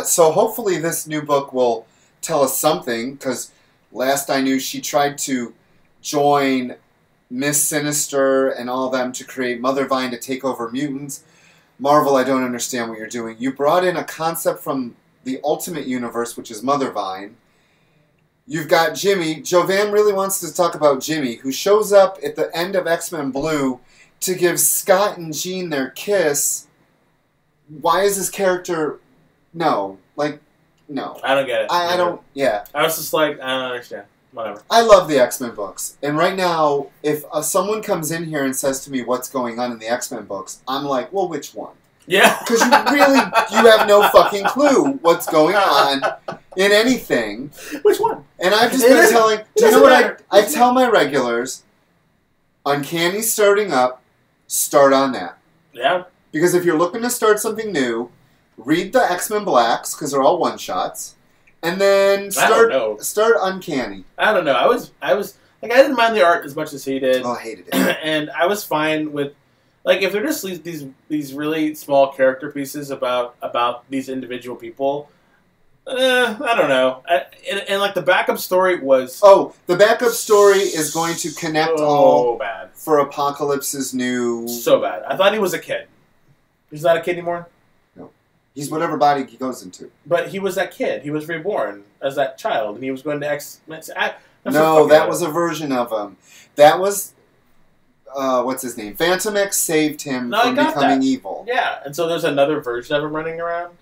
So hopefully this new book will tell us something, because last I knew she tried to join Miss Sinister and all them to create Mother Vine to take over mutants. Marvel, I don't understand what you're doing. You brought in a concept from the Ultimate Universe, which is Mother Vine. You've got Jimmy. Jovan really wants to talk about Jimmy, who shows up at the end of X-Men Blue to give Scott and Jean their kiss. Why is this character... No. No. I don't get it. I don't... Yeah. I was just like, I don't understand. Whatever. I love the X-Men books. And right now, if someone comes in here and says to me what's going on in the X-Men books, I'm like, well, which one? Yeah. Because you have no fucking clue what's going on in anything. Which one? And I've just been telling... Do you know what I tell my regulars? Uncanny starting up, start on that. Yeah. Because if you're looking to start something new, read the X-Men Blacks, because they're all one-shots, and then start Uncanny. I don't know. I was like, I didn't mind the art as much as he did. Oh, I hated it. And I was fine with, like, if they're just these really small character pieces about these individual people, I don't know. And like the backup story was... Oh, the backup story is going to connect all bad for Apocalypse's new... So bad. I thought he was a kid. He's not a kid anymore? No. He's whatever body he goes into. But he was that kid. He was reborn as that child, and he was going to No, that was a version of him. That was... what's his name? Phantom X saved him from becoming evil. Yeah, and so there's another version of him running around.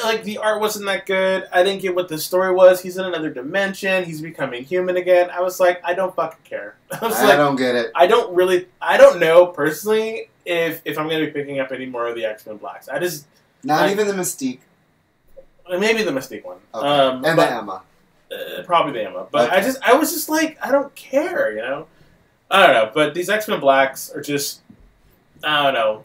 Like, the art wasn't that good. I didn't get what the story was. He's in another dimension. He's becoming human again. I was like, I don't fucking care. I don't get it. I don't know, personally, if I'm going to be picking up any more of the X-Men Blacks. Not even the Mystique. Maybe the Mystique one. Okay. And the Emma. Probably the Emma. But okay. I was just like, I don't care, you know? I don't know. But these X-Men Blacks are just, I don't know.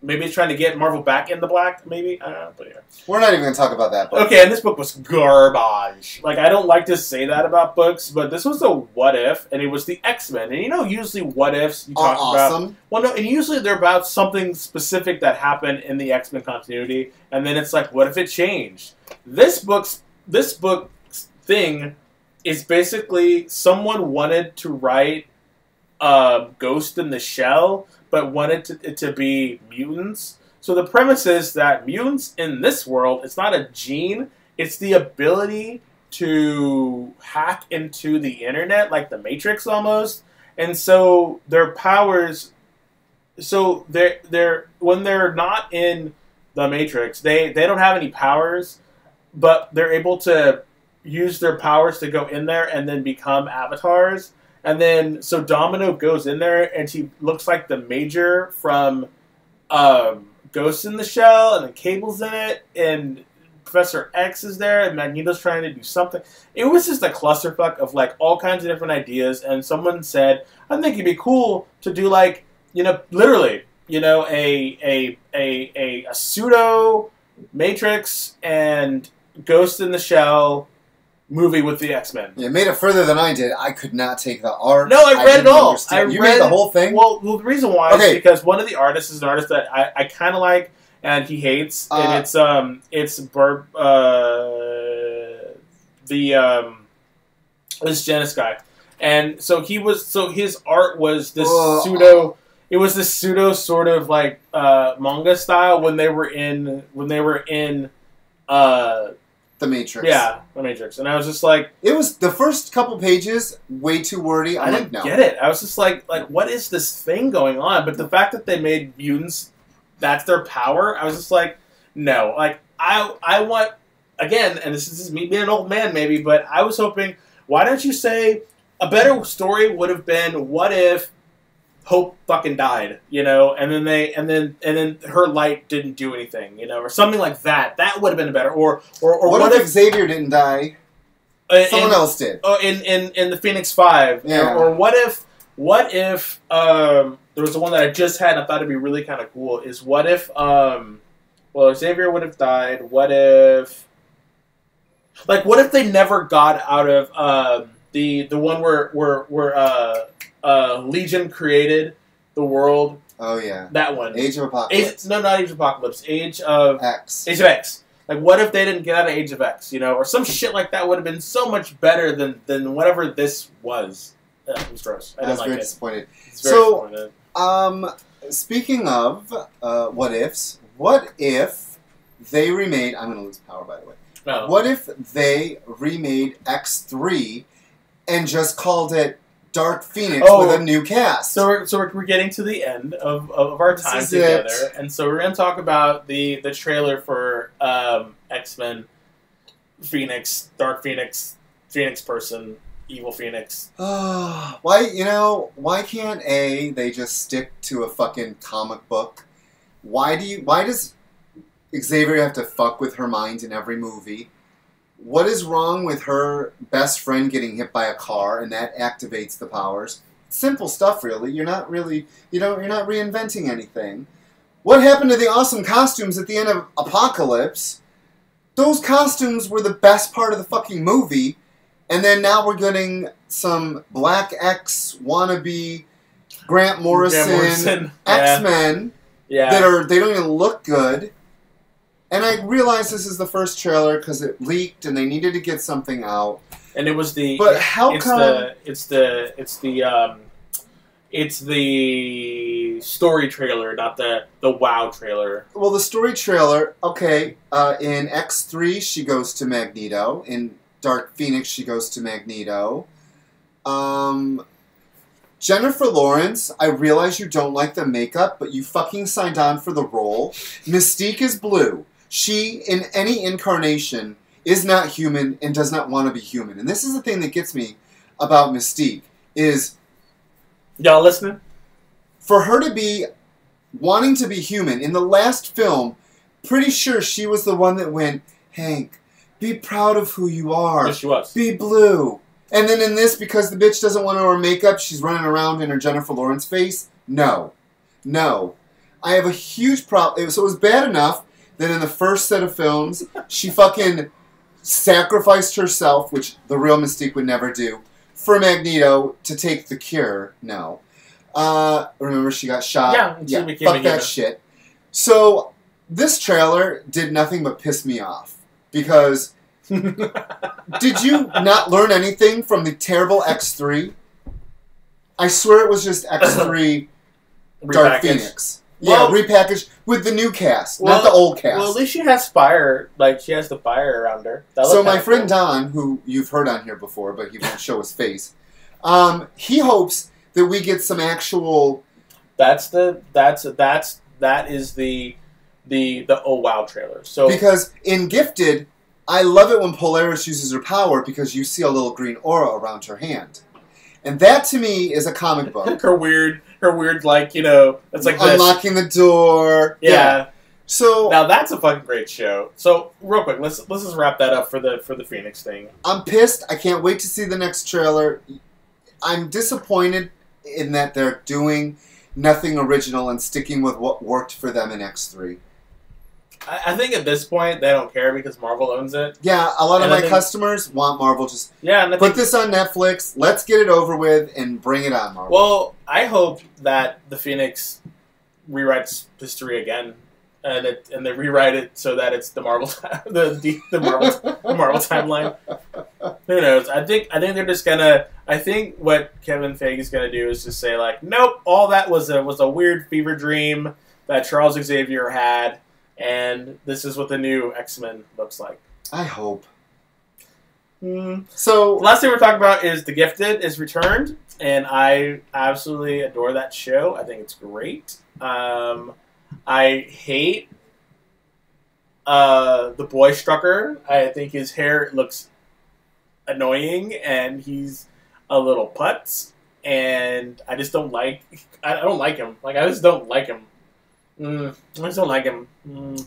Maybe it's trying to get Marvel back in the black, maybe? I don't know, but yeah. We're not even going to talk about that book. Okay, and this book was garbage. Like, I don't like to say that about books, but this was a what if, and it was the X-Men. And you know, usually what ifs you talk about... Well, no, and usually they're about something specific that happened in the X-Men continuity, and then it's like, what if it changed? This book's thing is basically someone wanted to write Ghost in the Shell, but wanted it to be mutants. So the premise is that mutants in this world, it's not a gene, it's the ability to hack into the internet, like the Matrix almost. And so their powers so they're when they're not in the Matrix, they don't have any powers, but they're able to use their powers to go in there and then become avatars. And then so Domino goes in there and he looks like the Major from Ghost in the Shell, and then Cable's in it, and Professor X is there, and Magneto's trying to do something. It was just a clusterfuck of like all kinds of different ideas. And someone said, I think it'd be cool to do like, literally, a pseudo Matrix and Ghost in the Shell movie with the X-Men. You made it further than I did. I could not take the art. No, I read it all. You read the whole thing? Well, the reason why is because one of the artists is an artist that I kind of like and he hates, and it's this Genis guy. And so his art was this pseudo. It was this pseudo sort of like manga style when they were in The Matrix. Yeah, The Matrix. And I was just like... It was the first couple pages, way too wordy. I didn't get it. I was just like, what is this thing going on? But the fact that they made mutants, that's their power, I was just like, no. Like, I want... Again, and this is me being an old man maybe, but I was hoping, why don't you say... A better story would have been, what if Hope fucking died, and then her light didn't do anything, or something like that. That would have been better. Or what if Xavier didn't die? Someone else did. Oh, in the Phoenix 5. Yeah. Or what if there was the one that I just had and I thought it'd be really kind of cool, is what if Xavier would have died, what if they never got out of the one where Legion created the world. Oh yeah, that one. Age of Apocalypse. Not Age of Apocalypse. Age of X. Age of X. Like, what if they didn't get out of Age of X? Or some shit like that would have been so much better than whatever this was. It was gross. I was very disappointed. It's very disappointed. Speaking of what ifs, what if they remade? I'm going to lose power, by the way. No. What if they remade X3 and just called it Dark Phoenix with a new cast? So we're getting to the end of our time together, and so we're going to talk about the trailer for X-Men Phoenix, Dark Phoenix, Phoenix person, Evil Phoenix. Why can't they just stick to a fucking comic book? Why does Xavier have to fuck with her mind in every movie? What is wrong with her best friend getting hit by a car and that activates the powers? Simple stuff, really. You're not reinventing anything. What happened to the awesome costumes at the end of Apocalypse? Those costumes were the best part of the fucking movie, and then now we're getting some Black X wannabe Grant Morrison X-Men that they don't even look good. And I realize this is the first trailer because it leaked and they needed to get something out. And it was the... But how come... It's the story trailer, not the WoW trailer. Well, the story trailer, okay, in X3 she goes to Magneto. In Dark Phoenix she goes to Magneto. Jennifer Lawrence, I realize you don't like the makeup, but you fucking signed on for the role. Mystique is blue. She, in any incarnation, is not human and does not want to be human. And this is the thing that gets me about Mystique, is... Y'all listening? For her to be wanting to be human, in the last film, pretty sure she was the one that went, Hank, be proud of who you are. Yes, she was. Be blue. And then in this, because the bitch doesn't want to wear makeup, she's running around in her Jennifer Lawrence face? No. No. I have a huge problem. So it was bad enough that in the first set of films, she fucking sacrificed herself, which the real Mystique would never do, for Magneto to take the cure. No. Remember she got shot? Yeah, fuck that shit. So this trailer did nothing but piss me off. Because did you not learn anything from the terrible X3? I swear it was just X3 Dark Phoenix. Yeah, repackaged with the new cast, not the old cast. Well, at least she has fire. Like, she has the fire around her. So my friend Don, who you've heard on here before, but he won't show his face, he hopes that we get some actual That is the oh wow trailer. So Because in Gifted, I love it when Polaris uses her power because you see a little green aura around her hand. And that to me is a comic book. her weird like, it's like unlocking the door. Yeah. So now that's a fucking great show. So real quick, let's just wrap that up for the Phoenix thing. I'm pissed. I can't wait to see the next trailer. I'm disappointed in that they're doing nothing original and sticking with what worked for them in X3. I think at this point they don't care because Marvel owns it. Yeah, a lot of my customers want Marvel just put this on Netflix. Let's get it over with and bring it on, Marvel. Well, I hope that the Phoenix rewrites history again, and they rewrite it so that it's the Marvel the Marvel timeline. Who knows? I think they're just gonna. I think what Kevin Feige is gonna do is just say like, nope, all that was a weird fever dream that Charles Xavier had. And this is what the new X-Men looks like. I hope. So, the last thing we're talking about is The Gifted is returned, and I absolutely adore that show. I think it's great. I hate the boy Strucker. I think his hair looks annoying, and he's a little putz, and I just don't like. I don't like him. Like I just don't like him. I just don't like him.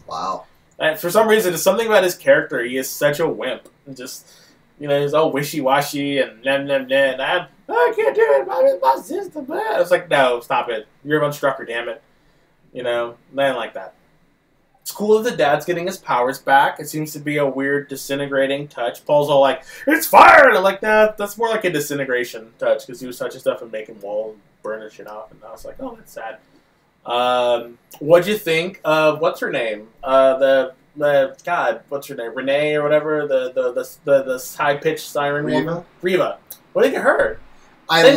Wow. And for some reason, there's something about his character. He is such a wimp. And just, he's all wishy-washy and and I can't do it. My sister, man. I was like, no, stop it. You're Von Strucker, damn it. Nothing like that. It's cool that the dad's getting his powers back. It seems to be a weird disintegrating touch. Paul's all like, it's fire! And I'm like, nah, that's more like a disintegration touch because he was touching stuff and making walls, burning shit off. And I was like, oh, that's sad. What'd you think of what's her name? What's her name? Renee or whatever. The high pitched siren woman. Reva. What did you think of her? They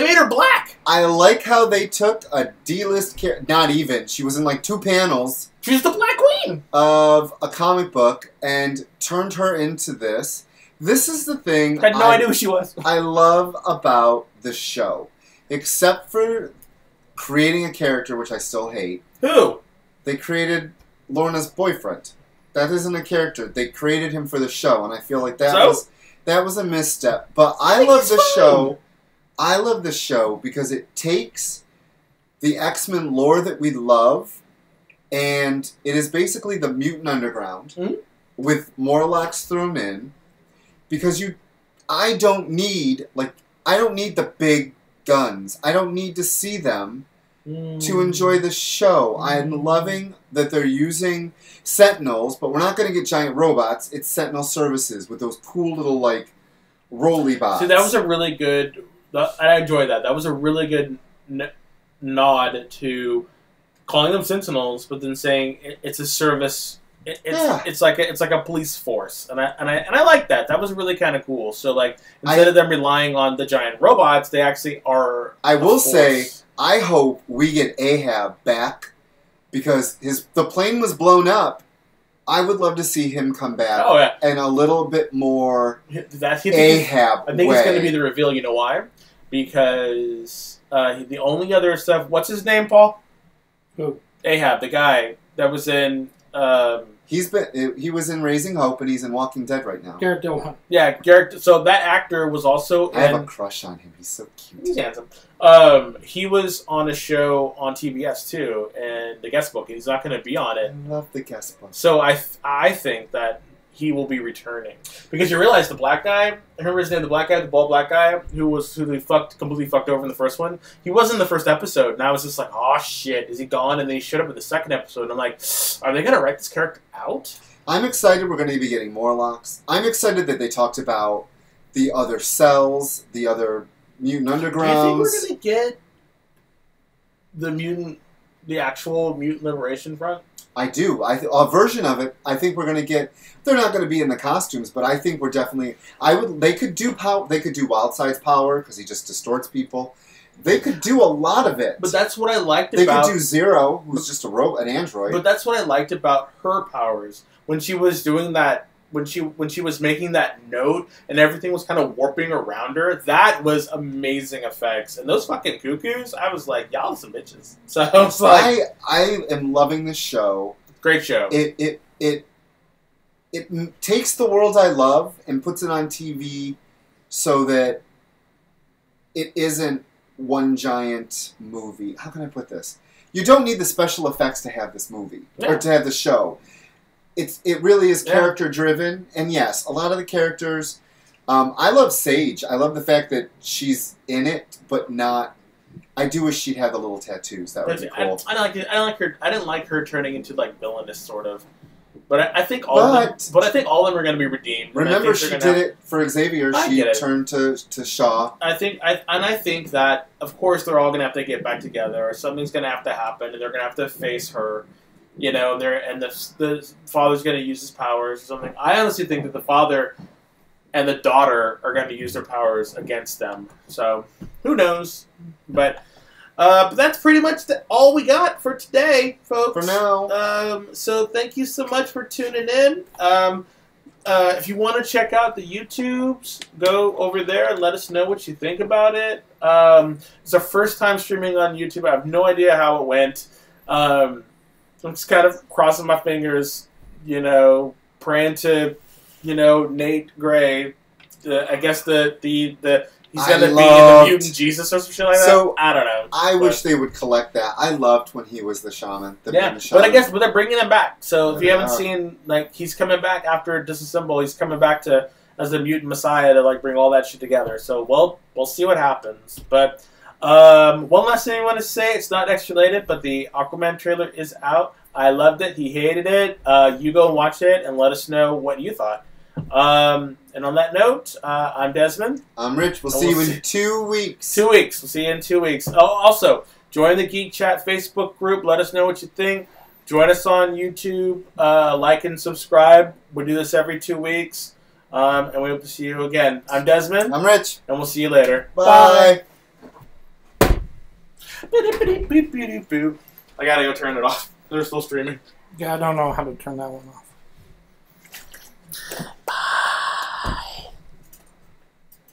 made her black. I like how they took a D-list character. Not even. She was in like 2 panels. She's the Black Queen of a comic book and turned her into this. This is the thing. I had no idea who she was. I love about the show, except for creating a character, which I still hate. Who? They created Lorna's boyfriend. That isn't a character. They created him for the show, and I feel like that was a misstep. But I love the show. I love the show because it takes the X-Men lore that we love, and it is basically the Mutant Underground with Morlocks thrown in. Because I don't need the big guns. I don't need to see them to enjoy the show. I'm loving that they're using Sentinels, but we're not going to get giant robots. It's Sentinel services with those cool little, rolly bots. See, that was a really good... I enjoyed that. That was a really good nod to calling them Sentinels, but then saying it's a service... It's like a police force, and I like that. That was really kind of cool. So instead of them relying on the giant robots, they actually are. I will say, I hope we get Ahab back because the plane was blown up. I would love to see him come back. Oh yeah, and a little bit more Ahab. I think it's going to be the reveal. You know why? Because the only other stuff. What's his name, Paul? Who? Ahab, the guy that was in. He was in Raising Hope, and he's in Walking Dead right now. Garrett Dillahunt. Yeah, Garrett. So that actor was also. I have a crush on him. He's so cute. He's handsome. He was on a show on TBS too, and the guest book. He's not going to be on it. I love the guest book. So I think that he will be returning because you realize the black guy. Remember his name, the black guy, the bald black guy who they completely fucked over in the first one. He was in the first episode, and I was just like, oh shit, is he gone? And they showed up in the second episode, and I'm like, are they gonna write this character out? I'm excited. We're going to be getting Morlocks. I'm excited that they talked about the other cells, the other mutant undergrounds. Do you think we're gonna get the actual mutant liberation front? I do. A version of it. I think we're going to get. They're not going to be in the costumes, but I think we're definitely. They could do power. They could do Wildside's power because he just distorts people. They could do a lot of it. But that's what I liked about. They could do Zero, who's just an android. But that's what I liked about her powers when she was doing that when she was making that note and everything was kind of warping around her, that was amazing effects. And those fucking cuckoos, I was like, y'all some bitches. So I was like, I am loving this show. Great show. It takes the world I love and puts it on TV so that it isn't one giant movie. How can I put this? You don't need the special effects to have this movie or to have the show. It really is character driven, and yes, a lot of the characters. I love Sage. I love the fact that she's in it, but not. I do wish she'd have the little tattoos. That would be cool. I didn't like her turning into like villainous sort of. But I think all of them are going to be redeemed. Remember, she did it for Xavier. She turned to Shaw. I think that of course they're all going to have to get back together, or something's going to have to happen, and they're going to have to face her. You know, and the father's going to use his powers or something. I honestly think that the father and the daughter are going to use their powers against them. So who knows? But that's pretty much all we got for today, folks. For now. So thank you so much for tuning in. If you want to check out the YouTubes, go over there and let us know what you think about it. It's our first time streaming on YouTube. I have no idea how it went. I'm just kind of crossing my fingers, you know, praying to, you know, Nate Gray. I guess he's gonna be the mutant Jesus or something like that. So I don't know. I wish they would collect that. I loved when he was the shaman. But they're bringing him back. So if you haven't seen, like, he's coming back after Disassemble. He's coming back as the mutant messiah to like bring all that shit together. So we'll see what happens. But one last thing I want to say. It's not X related, but the Aquaman trailer is out. I loved it. He hated it. You go and watch it and let us know what you thought. And on that note, I'm Desmond. I'm Rich. We'll see you in 2 weeks. 2 weeks. We'll see you in 2 weeks. Oh, also, join the Geek Chat Facebook group. Let us know what you think. Join us on YouTube. Like and subscribe. We do this every 2 weeks. And we hope to see you again. I'm Desmond. I'm Rich. And we'll see you later. Bye. I gotta go turn it off. They're still streaming. Yeah, I don't know how to turn that one off.